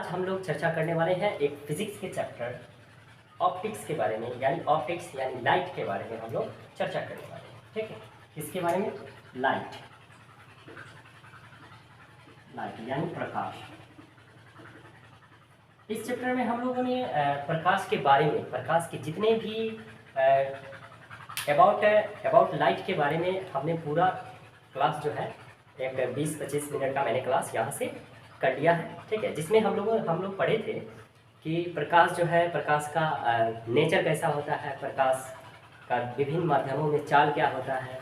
हम लोग चर्चा करने वाले हैं एक फिजिक्स के चैप्टर ऑप्टिक्स के बारे में, यानी ऑप्टिक्स यानी लाइट के बारे में हम लोग चर्चा करने वाले हैं। ठीक है, किसके बारे में? लाइट, लाइट यानी प्रकाश। इस चैप्टर में हम लोगों ने प्रकाश के बारे में, प्रकाश के जितने भी अबाउट लाइट के बारे में हमने पूरा क्लास जो है एक 20-25 मिनट का मैंने क्लास यहाँ से कर लिया है। ठीक है, जिसमें हम लोग पढ़े थे कि प्रकाश जो है, प्रकाश का नेचर कैसा होता है, प्रकाश का विभिन्न माध्यमों में चाल क्या होता है,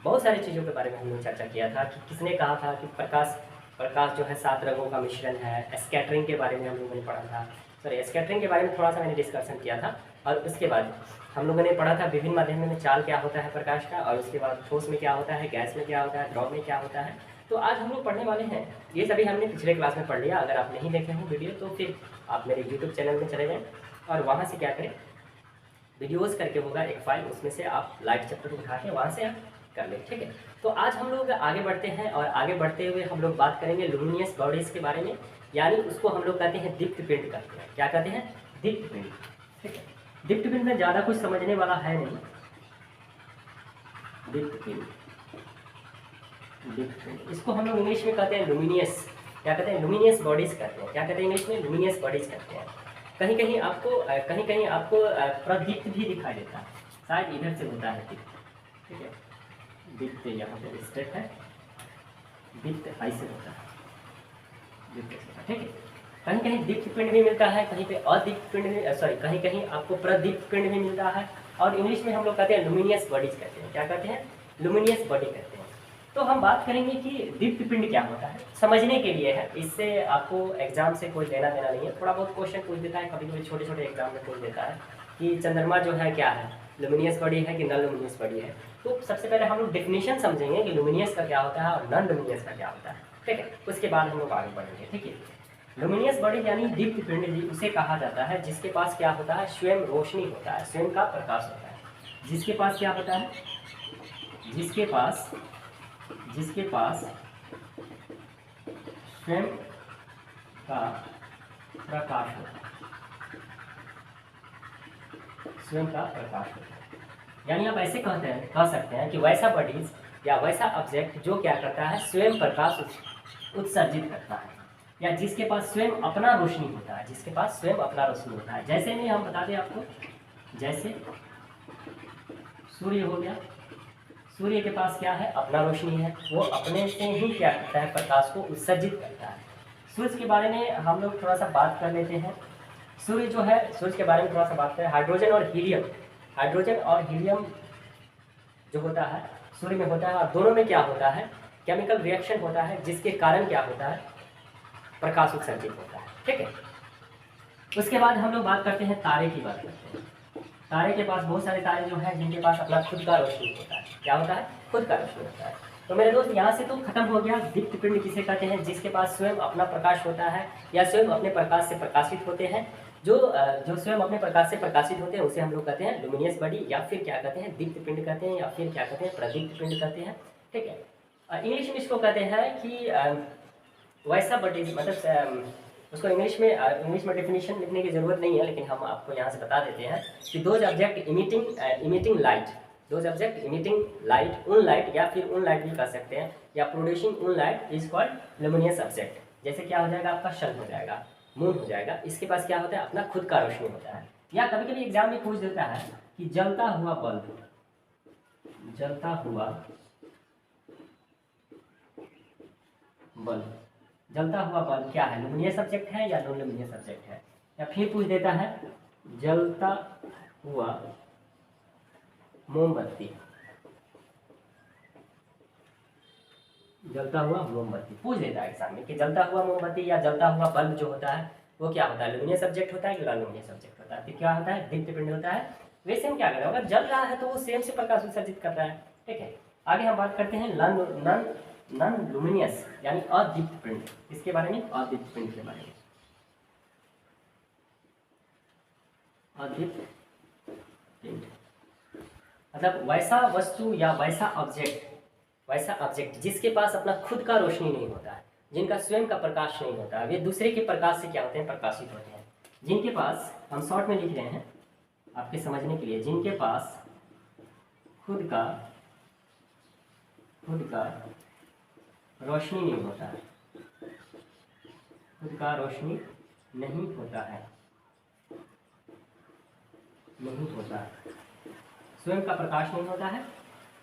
बहुत सारी चीज़ों के बारे में हमने चर्चा किया था कि किसने कहा था कि प्रकाश जो है 7 रंगों का मिश्रण है। स्कैटरिंग के बारे में हम लोगों ने पढ़ा था, सॉरी स्कैटरिंग के बारे में थोड़ा सा मैंने डिस्कशन किया था। और उसके बाद हम लोगों ने पढ़ा था विभिन्न माध्यमों में चाल क्या होता है प्रकाश का, और उसके बाद ठोस में क्या होता है, गैस में क्या होता है, द्रव में क्या होता है। तो आज हम लोग पढ़ने वाले हैं, ये सभी हमने पिछले क्लास में पढ़ लिया। अगर आप नहीं देखे हो वीडियो तो फिर आप मेरे यूट्यूब चैनल में चले जाएँ और वहाँ से क्या करें, वीडियोज़ करके होगा एक फाइल, उसमें से आप लाइट चैप्टर उठा के वहाँ से आप कर लें। ठीक है, तो आज हम लोग आगे बढ़ते हैं और आगे बढ़ते हुए हम लोग बात करेंगे लुमिनियस बॉडीज़ के बारे में, यानी उसको हम लोग कहते हैं दीप्त पिंड कहते हैं। क्या कहते हैं? दीप्त पिंड। ठीक है, दीप्त पिंड में ज़्यादा कुछ समझने वाला है नहीं। दीप्त पिंड, दीप्त पिंड, इसको हम लोग इंग्लिश में कहते हैं लुमिनियस। क्या कहते हैं? लुमिनियस बॉडीज़ कहते हैं। क्या कहते हैं इंग्लिश में? लुमिनियस बॉडीज़ कहते हैं। कहीं कहीं आपको प्रदीप्त भी दिखाई देता है, शायद इधर से होता है दीप्त। ठीक है, दीप्त यहाँ पे स्टेप है, दीप्त ऐसे होता है, दीप्त। ठीक है, कहीं कहीं दीप्त पिंड भी मिलता है, कहीं पे अदीप्त पिंड भी, सॉरी कहीं कहीं आपको प्रदीप्त पिंड भी मिलता है। और इंग्लिश में हम लोग कहते हैं लुमिनियस बॉडीज कहते हैं। क्या कहते हैं? लुमिनियस बॉडी कहते हैं। तो हम बात करेंगे कि दीप्त पिंड क्या होता है, समझने के लिए है। इससे आपको एग्जाम से कोई लेना देना नहीं है। थोड़ा बहुत क्वेश्चन पूछ देता है, कभी कभी छोटे छोटे एग्जाम में पूछ देता है कि चंद्रमा जो है क्या है, लुमिनियस बॉडी है कि नॉन लुमिनियस बॉडी है। तो सबसे पहले हम लोग डेफिनेशन समझेंगे कि लुमिनियस का क्या होता है और नॉन लुमिनियस का क्या होता है। ठीक है, उसके बाद हम लोग आगे बढ़ेंगे। ठीक है, लुमिनियस बॉडी यानी दीप्त पिंड उसे कहा जाता है जिसके पास क्या होता है, स्वयं रोशनी होता है, स्वयं का प्रकाश होता है। जिसके पास क्या होता है? जिसके पास स्वयं का प्रकाश होता है, स्वयं का प्रकाश होता है। यानी आप ऐसे कह सकते हैं कि वैसा बॉडीज या वैसा ऑब्जेक्ट जो क्या करता है, स्वयं प्रकाश उत्सर्जित करता है, या जिसके पास स्वयं अपना रोशनी होता है, जिसके पास स्वयं अपना रोशनी होता है। जैसे में हम बता दें आपको, जैसे सूर्य हो गया, सूर्य के पास क्या है, अपना रोशनी है, वो अपने से ही क्या करता है, प्रकाश को उत्सर्जित करता है। सूर्य के बारे में हम लोग थोड़ा सा बात कर लेते हैं। सूर्य जो है, सूर्य के बारे में थोड़ा सा बात करें। हाइड्रोजन और हीलियम जो होता है सूर्य में होता है, और दोनों में क्या होता है, केमिकल रिएक्शन होता है, जिसके कारण क्या होता है, प्रकाश उत्सर्जित होता है। ठीक है, उसके बाद हम लोग बात करते हैं तारे की बात करते हैं। तारे के पास बहुत सारे तारे जो हैं जिनके पास अपना खुद का रोशनी होता है। क्या होता है? खुद का रोशनी होता है। तो मेरे दोस्त यहाँ से तो खत्म हो गया दीप्त पिंड किसे कहते हैं, जिसके पास स्वयं अपना प्रकाश होता है या स्वयं अपने प्रकाश से प्रकाशित होते हैं। जो स्वयं अपने प्रकाश से प्रकाशित होते हैं उसे हम लोग कहते हैं लुमिनियस बॉडी, या फिर क्या कहते हैं, दीप्त पिंड कहते हैं, या फिर क्या कहते हैं, प्रदीप्त पिंड कहते हैं। ठीक है, इंग्लिश में इसको कहते हैं कि वैसा बॉडी, मतलब उसको इंग्लिश में डेफिनेशन लिखने की ज़रूरत नहीं है, लेकिन हम आपको यहाँ से बता देते हैं कि those object emitting light, those object emitting light, उन लाइट, या फिर उन लाइट भी कह सकते हैं, या प्रोड्यूसिंग उन light is called luminous object. जैसे क्या हो जाएगा, आपका सन हो जाएगा, मून हो जाएगा, इसके पास क्या होता है, अपना खुद का रोशनी होता है। या कभी कभी एग्जाम में पूछ देता है कि जलता हुआ बल्ब, जलता हुआ बल्ब क्या है, लुमिनियस सब्जेक्ट है या नॉन लुमिनियस सब्जेक्ट है। या फिर पूछ देता है जलता हुआ मोमबत्ती, पूछ देता है एग्जाम में कि जलता हुआ मोमबत्ती या जलता हुआ बल्ब जो होता है वो क्या होता है, लुमिनियस सब्जेक्ट होता है कि नॉन लुमिनियस सब्जेक्ट होता है। तो क्या होता है, दीप्त पिंड होता है। वैसे हम क्या करें, अगर जल रहा है तो वो सेम से प्रकाश उत्सर्जित करता है। ठीक है, आगे हम बात करते हैं नॉन लुमिनियस यानी अदीप्त पिंड। इसके बारे में, अदीप्त पिंड के बारे में, अदीप्त पिंड मतलब वैसा वस्तु या वैसा ऑब्जेक्ट जिसके पास अपना खुद का रोशनी नहीं होता है, जिनका स्वयं का प्रकाश नहीं होता, वे दूसरे के प्रकाश से क्या होते हैं, प्रकाशित होते हैं। जिनके पास, हम शॉर्ट में लिख रहे हैं आपके समझने के लिए, जिनके पास खुद का रोशनी नहीं होता है, खुद का रोशनी नहीं होता है, स्वयं का प्रकाश नहीं होता है,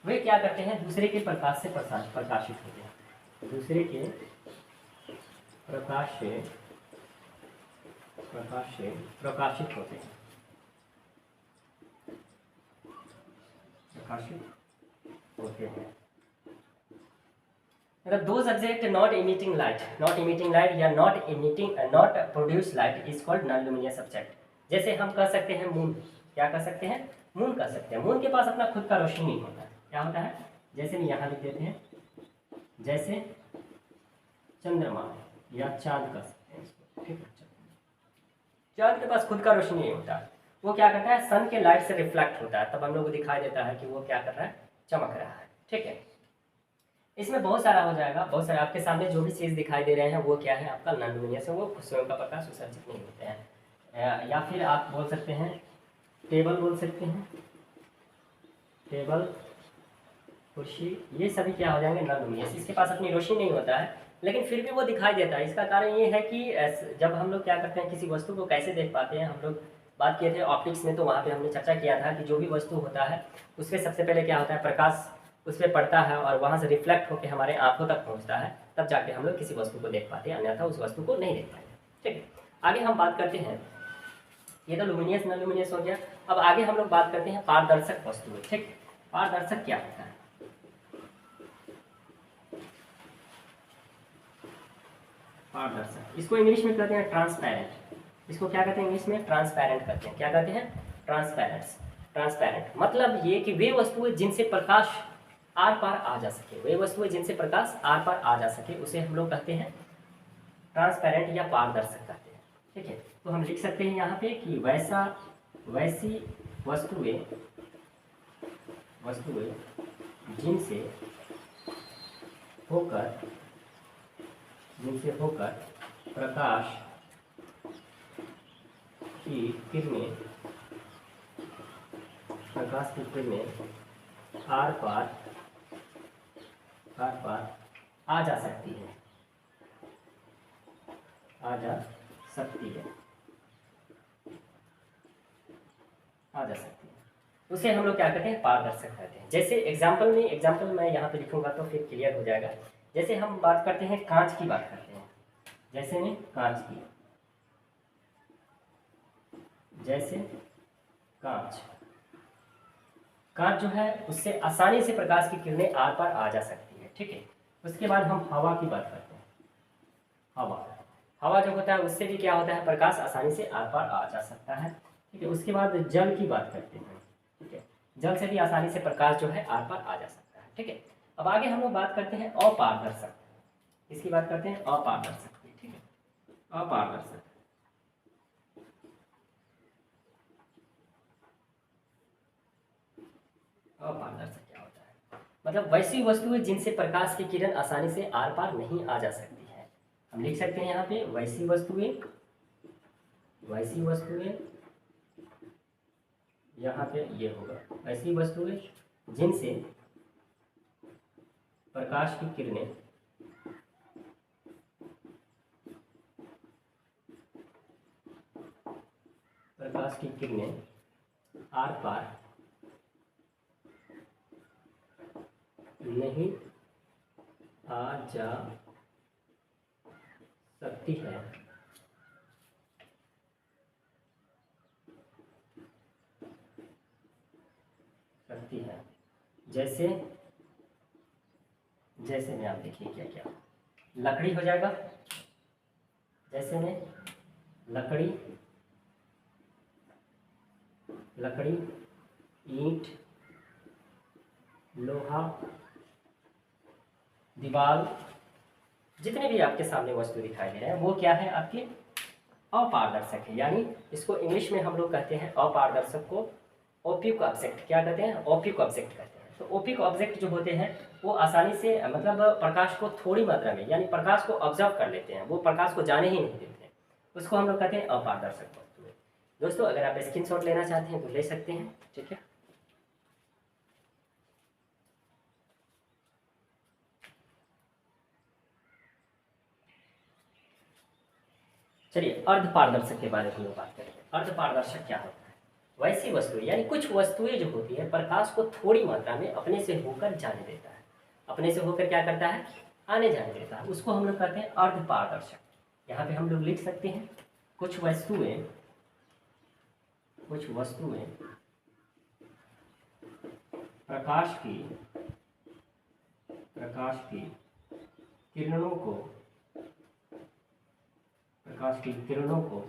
वे क्या करते हैं, दूसरे के प्रकाश से प्रकाशित होते हैं, दूसरे के प्रकाश से प्रकाशित होते हैं, मतलब those object not emitting light या not produce light is called non luminous object. जैसे हम कह सकते हैं मून, क्या कह सकते हैं, मून कह सकते हैं। मून के पास अपना खुद का रोशनी नहीं होता, क्या होता है, जैसे हम यहाँ लिख देते हैं, जैसे चंद्रमा या चांद कह सकते हैं इसको, ठीक है। चांद के पास खुद का रोशनी नहीं होता, वो क्या करता है, सन के लाइट से रिफ्लेक्ट होता है, तब हम लोग को दिखाई देता है कि वो क्या कर रहा है, चमक रहा है, ठीक है। इसमें बहुत सारा हो जाएगा, बहुत सारे आपके सामने जो भी चीज़ दिखाई दे रहे हैं वो क्या है, आपका नॉन लुमिनियस है, वो स्वयं का प्रकाश उत्सर्जित नहीं होते हैं। या फिर आप बोल सकते हैं टेबल, बोल सकते हैं टेबल, कुर्सी, ये सभी क्या हो जाएंगे, नॉन लुमिनियस। इसके पास अपनी रोशनी नहीं होता है, लेकिन फिर भी वो दिखाई देता है। इसका कारण ये है कि जब हम लोग क्या करते हैं, किसी वस्तु को कैसे देख पाते हैं, हम लोग बात किए थे ऑप्टिक्स में, तो वहाँ पे हमने चर्चा किया था कि जो भी वस्तु होता है उसमें सबसे पहले क्या होता है, प्रकाश उस पर पड़ता है और वहाँ से रिफ्लेक्ट होकर हमारे आंखों तक पहुँचता है, तब जाके हम लोग किसी वस्तु को देख पाते हैं, अन्यथा उस वस्तु को नहीं देख पाते, ठीक है। आगे हम बात करते हैं, ये तो लुमिनियस नॉन लुमिनियस हो गया। अब आगे हम लोग बात करते हैं पारदर्शक वस्तुएं, ठीक है। पारदर्शक क्या होता है, पारदर्शक, इसको इंग्लिश में कहते हैं ट्रांसपेरेंट। इसको क्या कहते हैं इंग्लिश में, ट्रांसपेरेंट कहते हैं। क्या कहते हैं, ट्रांसपेरेंट। मतलब ये कि वे वस्तुएं जिनसे प्रकाश आर पार आ जा सके, वे वस्तुएं जिनसे प्रकाश आर पार आ जा सके, उसे हम लोग कहते हैं ट्रांसपेरेंट या पारदर्शक कहते हैं, ठीक है। तो हम लिख सकते हैं यहाँ पे कि वैसी वस्तुएं जिनसे होकर प्रकाश की किरणें आर पार आ जा सकती है, उसे हम लोग क्या कहते हैं, पारदर्शक कहते हैं। जैसे एग्जाम्पल मैं यहाँ पे लिखूंगा तो फिर क्लियर हो जाएगा। जैसे हम बात करते हैं कांच की, बात करते हैं, जैसे में कांच की, जैसे कांच जो है उससे आसानी से प्रकाश की किरणें आर पार आ जा सकती है, ठीक है। उसके बाद हम हवा की बात करते हैं। हवा जो होता है उससे भी क्या होता है, प्रकाश आसानी से आर पार आ जा सकता है, ठीक है। उसके बाद जल की बात करते हैं, ठीक है। जल से भी आसानी से प्रकाश जो है आर पार आ जा सकता है, ठीक है। अब आगे हम लोग बात करते हैं अपारदर्शक, इसकी बात करते हैं अपारदर्शक, ठीक है। अपारदर्शक क्या होता है, मतलब वैसी वस्तुएं जिनसे प्रकाश की किरण आसानी से आर पार नहीं आ जा सकती है। हम लिख सकते हैं यहाँ पे वैसी वस्तुएं, यहाँ पे ये होगा, ऐसी वस्तुएं जिनसे प्रकाश की किरणें आर पार नहीं आ जा सकती है, जैसे में आप देखिए क्या क्या, लकड़ी हो जाएगा, जैसे में लकड़ी, ईंट, लोहा, दीवार, जितने भी आपके सामने वस्तु दिखाई दे रहे हैं वो क्या है, आपके अपारदर्शक है। यानी इसको इंग्लिश में हम लोग कहते हैं अपारदर्शक को ओपेक ऑब्जेक्ट, क्या कहते हैं, ओपेक ऑब्जेक्ट कहते हैं। तो ओपिक ऑब्जेक्ट जो होते हैं वो आसानी से मतलब प्रकाश को थोड़ी मात्रा में यानी प्रकाश को ऑब्जर्व कर लेते हैं, वो प्रकाश को जाने ही नहीं देते हैं, उसको हम लोग कहते हैं अपारदर्शक वस्तुएं। दोस्तों अगर आप स्क्रीनशॉट लेना चाहते हैं तो ले सकते हैं, ठीक है। चलिए अर्धपारदर्शक के बारे में हम लोग बात करेंगे। अर्धपारदर्शक क्या होता है? वैसी वस्तुएं यानी कुछ वस्तुएं जो होती है प्रकाश को थोड़ी मात्रा में अपने से होकर जाने देता है, अपने से होकर क्या करता है, आने जाने देता है, उसको हम लोग कहते हैं अर्धपारदर्शक। यहाँ पे हम लोग लिख सकते हैं कुछ वस्तुएं प्रकाश की किरणों को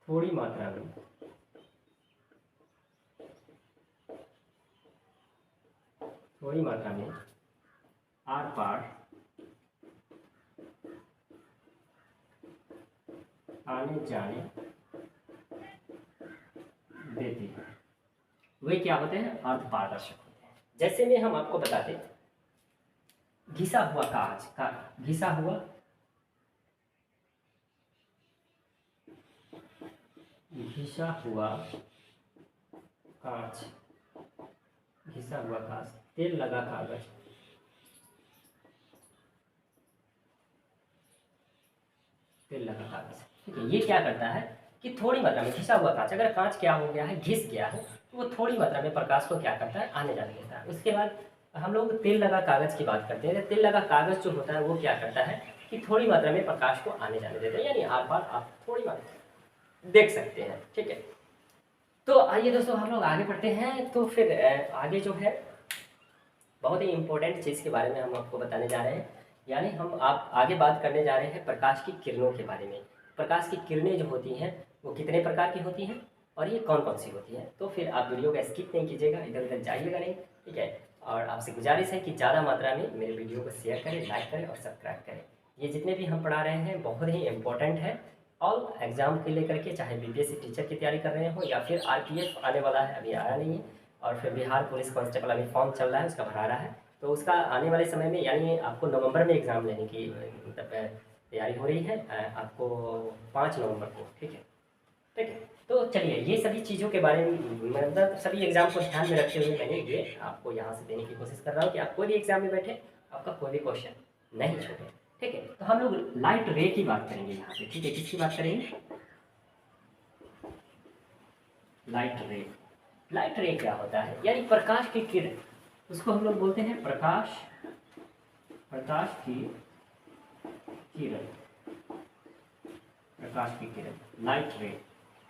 थोड़ी मात्रा में आर पार आने जाने देती है, वे क्या होते हैं, अर्धपारदर्शक होते हैं। जैसे में हम आपको बताते घिसा हुआ कांच का घिसा हुआ कांच, तेल लगा कागज, ठीक है। ये क्या करता है कि थोड़ी मात्रा में घिसा हुआ कांच, अगर कांच क्या हो गया है, घिस गया है, तो वो थोड़ी मात्रा में प्रकाश को क्या करता है, आने जाने देता है। उसके बाद हम लोग तेल लगा कागज की बात करते हैं। तेल लगा कागज जो होता है वो क्या करता है कि थोड़ी मात्रा में प्रकाश को आने जाने देता है, यानी आर पार आप थोड़ी मात्रा देख सकते हैं, ठीक है। तो आइए दोस्तों हम लोग आगे बढ़ते हैं। तो फिर आगे जो है बहुत ही इम्पोर्टेंट चीज़ के बारे में हम आपको बताने जा रहे हैं, यानी हम आप आगे बात करने जा रहे हैं प्रकाश की किरणों के बारे में। प्रकाश की किरणें जो होती हैं वो कितने प्रकार की होती हैं और ये कौन कौन सी होती हैं। तो फिर आप वीडियो को स्किप नहीं कीजिएगा, इधर उधर जाइएगा नहीं, ठीक है। और आपसे गुजारिश है कि ज़्यादा मात्रा में मेरे वीडियो को शेयर करें, लाइक करें और सब्सक्राइब करें। ये जितने भी हम पढ़ा रहे हैं बहुत ही इम्पोर्टेंट है, ऑल एग्ज़ाम के लेकर के, चाहे बीपीएससी टीचर की तैयारी कर रहे हो या फिर आरपीएफ आने वाला है, अभी आया नहीं है, और फिर बिहार पुलिस कांस्टेबल अभी फॉर्म चल रहा है, उसका भरा रहा है, तो उसका आने वाले समय में यानी आपको नवंबर में एग्ज़ाम लेने की मतलब तैयारी हो रही है, आपको 5 नवंबर को, ठीक है, ठीक है। तो चलिए ये सभी चीज़ों के बारे में मतलब सभी एग्ज़ाम को ध्यान में रखते हुए मैंने ये आपको यहाँ से देने की कोशिश कर रहा हूँ कि आप कोई भी एग्ज़ाम में बैठे आपका कोई भी क्वेश्चन नहीं छूटे, ठीक है। तो हम लोग लाइट रे की बात करेंगे यहाँ पे, ठीक है। किसकी बात करेंगे, लाइट रे क्या होता है, यानी प्रकाश की किरण, उसको हम लोग बोलते हैं प्रकाश की किरण, लाइट रे,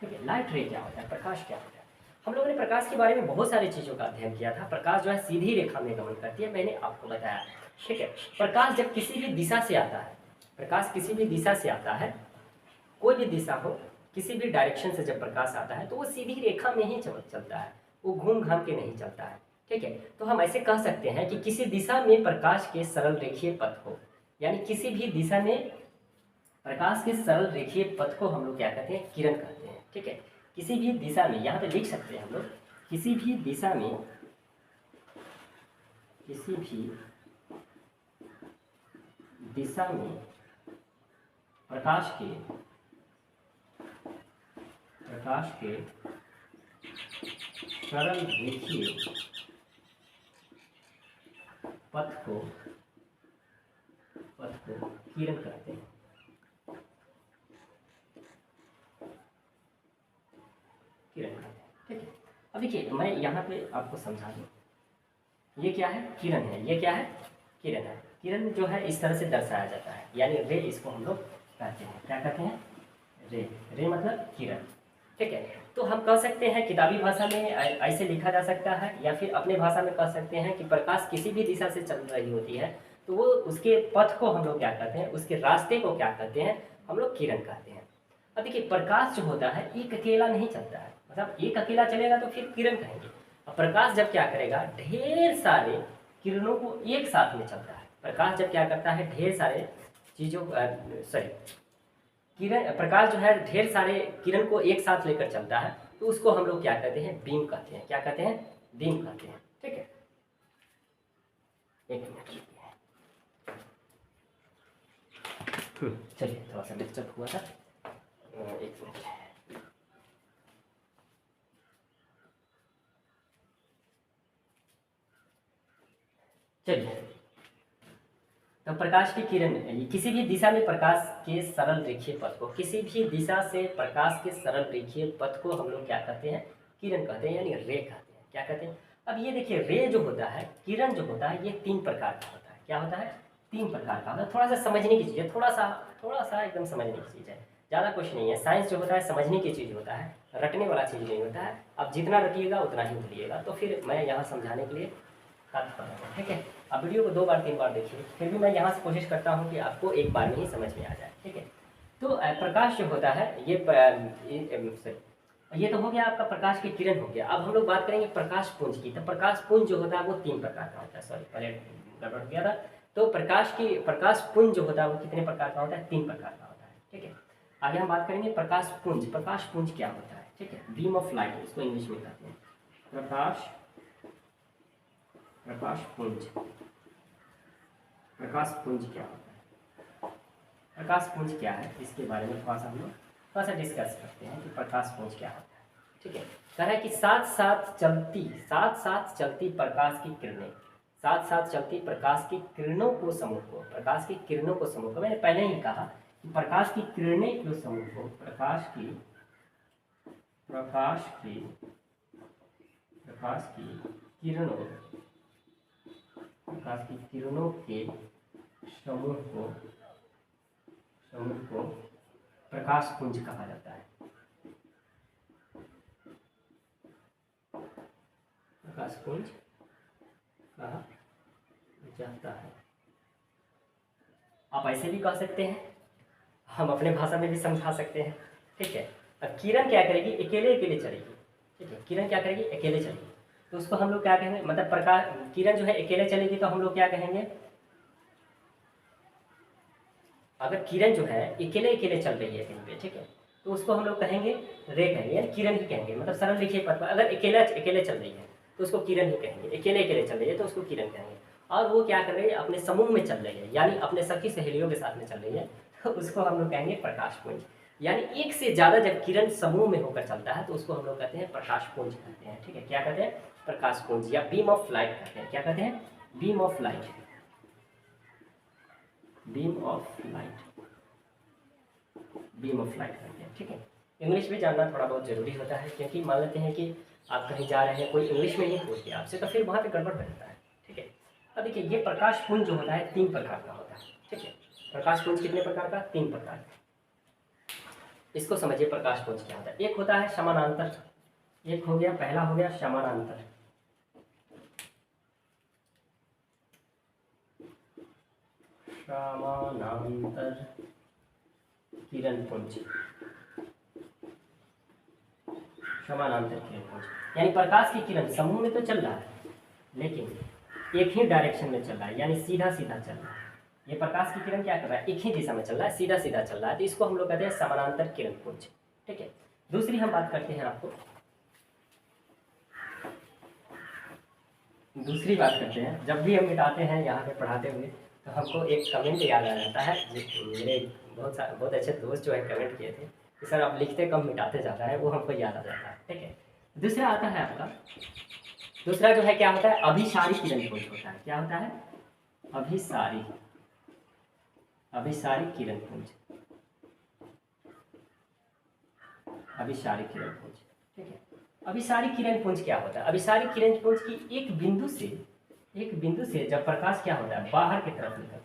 ठीक है। लाइट रे क्या होता है, प्रकाश क्या होता है। हम लोगों ने प्रकाश के बारे में बहुत सारी चीज़ों का अध्ययन किया था। प्रकाश जो है सीधी रेखा में गमन करती है, मैंने आपको बताया, ठीक है। प्रकाश जब किसी भी दिशा से आता है, कोई भी दिशा हो, किसी भी डायरेक्शन से जब प्रकाश आता है तो वो सीधी रेखा में ही चलता है, वो घूम घाम के नहीं चलता है, ठीक है। तो हम ऐसे कह सकते हैं कि किसी दिशा में प्रकाश के सरल रेखीय पथ हो, यानी किसी भी दिशा में प्रकाश के सरल रेखीय पथ को हम लोग क्या कहते हैं, किरण कहते हैं, ठीक है। किसी भी दिशा में, यहाँ पे लिख सकते हैं हम लोग, किसी भी दिशा में प्रकाश के सरल रेखीय पथ को किरण कहते हैं, ठीक है। अब देखिए मैं यहाँ पे आपको समझा दूँ, ये क्या है, किरण है, ये क्या है, किरण है। किरण जो है इस तरह से दर्शाया जाता है, यानी रे इसको हम लोग कहते हैं, क्या कहते हैं, रे मतलब किरण, ठीक है। तो हम कह सकते हैं किताबी भाषा में ऐसे लिखा जा सकता है, या फिर अपने भाषा में कह सकते हैं कि प्रकाश किसी भी दिशा से चल रही होती है तो वो उसके पथ को हम लोग क्या कहते हैं, उसके रास्ते को क्या कहते हैं, हम लोग किरण कहते हैं। अब देखिए प्रकाश जो होता है एक अकेला नहीं चलता है, मतलब एक अकेला चलेगा तो फिर किरण कहेंगे। अब प्रकाश जब क्या करेगा, ढेर सारे किरणों को एक साथ में चलता है। प्रकाश जब क्या करता है, ढेर सारे चीज़ों प्रकाश जो है ढेर सारे किरण को एक साथ लेकर चलता है, तो उसको हम लोग क्या कहते हैं, बीम कहते हैं। क्या कहते हैं, बीम कहते हैं। ठीक है, एक मिनट रुकिए। चलिए, थोड़ा सा डिस्टर्ब हुआ था, एक मिनट। चलिए, तो प्रकाश की किरण किसी भी दिशा में प्रकाश के सरल रेखीय पथ को, किसी भी दिशा से प्रकाश के सरल रेखीय पथ को हम लोग क्या कहते हैं, किरण कहते हैं, यानी रे कहते हैं। क्या कहते हैं, अब ये देखिए, रे जो होता है, किरण जो होता है, ये 3 प्रकार का होता है। क्या होता है, 3 प्रकार का होता है। थोड़ा सा समझने की चीज़ है, थोड़ा सा एकदम समझने की चीज़ है, ज़्यादा कुछ नहीं है। साइंस जो होता है समझने की चीज़ होता है, रटने वाला चीज़ नहीं होता है। अब जितना रटिएगा उतना ही भूलिएगा। तो फिर मैं यहाँ समझाने के लिए तत्पर। ठीक है, अब वीडियो को 2 बार 3 बार देखिए, फिर भी मैं यहाँ से कोशिश करता हूँ कि आपको एक बार में ही समझ में आ जाए। ठीक है, तो प्रकाश जो होता है ये तो हो गया आपका प्रकाश की किरण हो गया। अब हम लोग बात करेंगे प्रकाश पुंज की। तो प्रकाश पुंज जो होता है वो 3 प्रकार का होता है। सॉरी, पहले गड़बड़ हो गया था। तो प्रकाश पुंज जो होता है वो कितने प्रकार का होता है, 3 प्रकार का होता है। ठीक है, आगे हम बात करेंगे प्रकाश पुंज। प्रकाश पुंज क्या होता है, ठीक है, बीम ऑफ लाइट इसको इंग्लिश में कहते हैं। प्रकाश पुंज, प्रकाश पुंज क्या होता है, प्रकाश पुंज क्या है, इसके बारे में थोड़ा सा हम लोग थोड़ा सा डिस्कस करते हैं कि प्रकाश पुंज क्या होता है। ठीक है, कह रहा है कि साथ साथ चलती प्रकाश की किरणें, साथ साथ चलती प्रकाश की किरणों को समूह को, प्रकाश की किरणों को समूह को, मैंने पहले ही कहा कि प्रकाश की किरणें को समूह को, प्रकाश की किरणों, प्रकाश की किरणों के समूह को प्रकाश पुंज कहा जाता है। प्रकाश पुंज कहा जाता है। आप ऐसे भी कह सकते हैं, हम अपने भाषा में भी समझा सकते हैं। ठीक है, अब किरण क्या करेगी, अकेले चलेगी। ठीक है, किरण क्या करेगी, अकेले चलेगी। तो उसको हम लोग क्या कहेंगे, मतलब प्रकाश किरण जो है अकेले चलेगी तो हम लोग क्या कहेंगे, अगर किरण जो है अकेले चल रही है कहीं पे, ठीक है, तो उसको हम लोग कहेंगे रे कहेंगे, यानी किरण ही कहेंगे। मतलब सरल लिखिए पथ पर अगर अकेले चल रही है तो उसको किरण ही कहेंगे, अकेले चल रही है तो उसको किरण कहेंगे। और वो क्या कर रही है, अपने समूह में चल रही है, यानी अपने सखी सहेलियों के साथ में चल रही है, तो उसको हम लोग कहेंगे प्रकाश पुंज। यानी एक से ज़्यादा जब किरण समूह में होकर चलता है तो उसको हम लोग कहते हैं प्रकाश पुंज कहते हैं। ठीक है, क्या कहते हैं, प्रकाश पुंज या बीम ऑफ लाइट कहते हैं। क्या कहते हैं, beam of light, beam of light, beam of light करते हैं। ठीक है, इंग्लिश भी जानना थोड़ा बहुत ज़रूरी होता है, क्योंकि मान लेते हैं कि आप कहीं जा रहे हैं, कोई इंग्लिश में नहीं पूछ दिया आपसे, तो फिर वहाँ पे गड़बड़ हो जाता है। ठीक है, अब देखिए, ये प्रकाश पुंज जो होता है 3 प्रकार का होता है। ठीक है, प्रकाश पुंज कितने प्रकार का, 3 प्रकार का। इसको समझिए, प्रकाश पुंज क्या होता है। एक होता है समानांतर, एक हो गया, पहला हो गया समानांतर, समानांतर किरण पुंज, समानांतर किरण पुंज, यानी प्रकाश की किरण समूह में तो चल रहा है लेकिन एक ही डायरेक्शन में चल रहा है, यानी सीधा सीधा चल रहा है। ये प्रकाश की किरण क्या कर रहा है, एक ही दिशा में चल रहा है, सीधा सीधा चल रहा है, तो इसको हम लोग कहते हैं समानांतर किरण पुंज। ठीक है, दूसरी हम बात करते हैं, आपको दूसरी बात करते हैं। जब भी हम मिटाते हैं यहाँ पे पढ़ाते हुए तो हमको एक कमेंट याद आ जाता है, मेरे बहुत अच्छे दोस्त जो है कमेंट किए थे कि सर आप लिखते कम मिटाते ज़्यादा है, वो हमको याद आ जाता है। ठीक है, दूसरा आता है आपका, दूसरा जो है क्या होता है, अभिसारी किरण पुंज होता है। क्या होता है, अभिसारी किरण पुंज, अभिसारी किरण पुंज। ठीक है, अभिसारी किरण पुंज क्या होता है, अभिसारी किरण पुंज की एक बिंदु से जब प्रकाश क्या होता है, बाहर की तरफ निकलता है,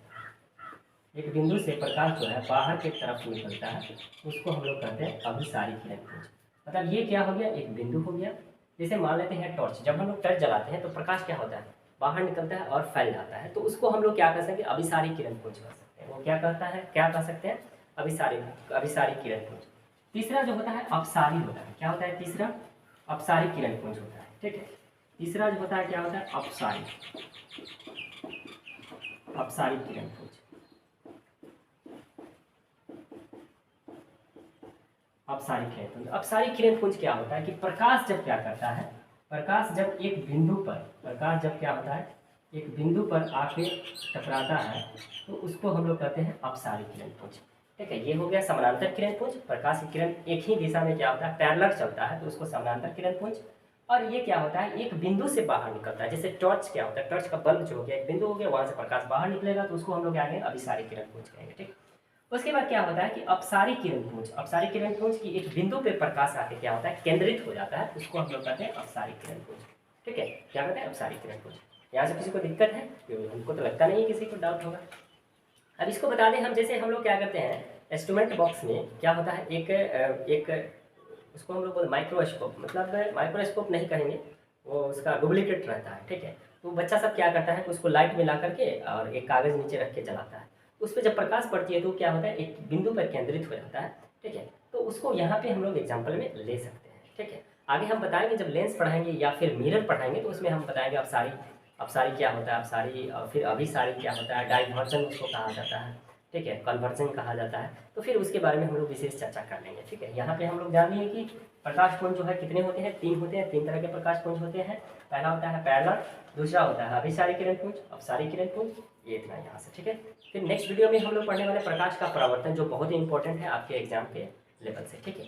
एक बिंदु से प्रकाश जो है बाहर की तरफ निकलता है, उसको हम लोग कहते हैं अभिसारी किरण पुंज। मतलब ये क्या हो गया, एक बिंदु हो गया। जैसे मान लेते हैं टॉर्च, जब हम लोग टॉर्च जलाते हैं तो प्रकाश क्या होता है, बाहर निकलता है और फैल जाता है, तो उसको हम लोग क्या कह सकते हैं, अभिसारी किरण पुंज कह सकते हैं। वो क्या कहता है, क्या कह सकते हैं, अभिसारी किरण पुंज। तीसरा जो होता है अपसारी होता है। क्या होता है तीसरा, अपसारी किरण पुंज होता है। ठीक है, तीसरा जो होता है क्या होता है, अपसारी किरण पुंज। अपसारी किरण पुंज। अपसारी किरण पुंज क्या होता है कि प्रकाश जब क्या करता है, प्रकाश जब एक बिंदु पर, प्रकाश जब क्या होता है एक बिंदु पर आके टकराता है तो उसको हम लोग कहते हैं अपसारी किरण पुंज। ठीक है, ये हो गया समानांतर किरण पुंज। प्रकाश की किरण एक ही दिशा में क्या होता है पैरेलल चलता है तो उसको समानांतर किरण पुंज। और ये क्या होता है एक बिंदु से बाहर निकलता है, जैसे टॉर्च क्या होता है, टॉर्च का बल्ब जो हो गया एक बिंदु हो गया, वहां से प्रकाश बाहर निकलेगा तो उसको हम लोग क्या कहेंगे अभिसारी किरण पुंज कहेंगे। ठीक, उसके बाद क्या होता है कि अपसारी किरण पुंज। अपसारी किरण पुंज की एक बिंदु पे प्रकाश आके क्या होता है केंद्रित हो जाता है, उसको हम लोग कहते हैं अपसारी किरण पुंज। ठीक है, क्या कहते हैं अपसारी किरण पुंज। यहाँ से किसी को दिक्कत है? हमको तो लगता नहीं है किसी को डाउट होगा। अब इसको बता दें हम, जैसे हम लोग क्या करते हैं इंस्ट्रूमेंट बॉक्स में क्या होता है एक उसको हम लोग बोलते माइक्रोस्कोप, मतलब माइक्रोस्कोप नहीं कहेंगे, वो उसका डुप्लीकेट रहता है। ठीक है, तो बच्चा सब क्या करता है कि उसको लाइट में ला करके और एक कागज़ नीचे रख के जलाता है, उस पर जब प्रकाश पड़ती है तो क्या होता है एक बिंदु पर केंद्रित हो जाता है। ठीक है, तो उसको यहाँ पे हम लोग एग्जाम्पल में ले सकते हैं। ठीक है, आगे हम बताएंगे जब लेंस पढ़ाएंगे या फिर मिरर पढ़ाएंगे तो उसमें हम बताएंगे अपसारी क्या होता है, अपसारी और फिर अभिसारी क्या होता है, डाइवर्जन उसको कहा जाता है। ठीक है, कन्वर्जन कहा जाता है, तो फिर उसके बारे में हम लोग विशेष चर्चा कर लेंगे। ठीक है, यहाँ पे हम लोग जान लेंगे कि प्रकाश पुंज जो है कितने होते हैं, 3 होते हैं। 3 तरह के प्रकाश पुंज होते हैं। पहला होता है पैरेलल, दूसरा होता है अभिसारी किरण पुंज, अपसारी किरण पुंज। ये इतना यहाँ से। ठीक है, फिर नेक्स्ट वीडियो में हम लोग पढ़ने वाले प्रकाश का परावर्तन, जो बहुत ही इंपॉर्टेंट है आपके एग्जाम के लेवल से। ठीक है।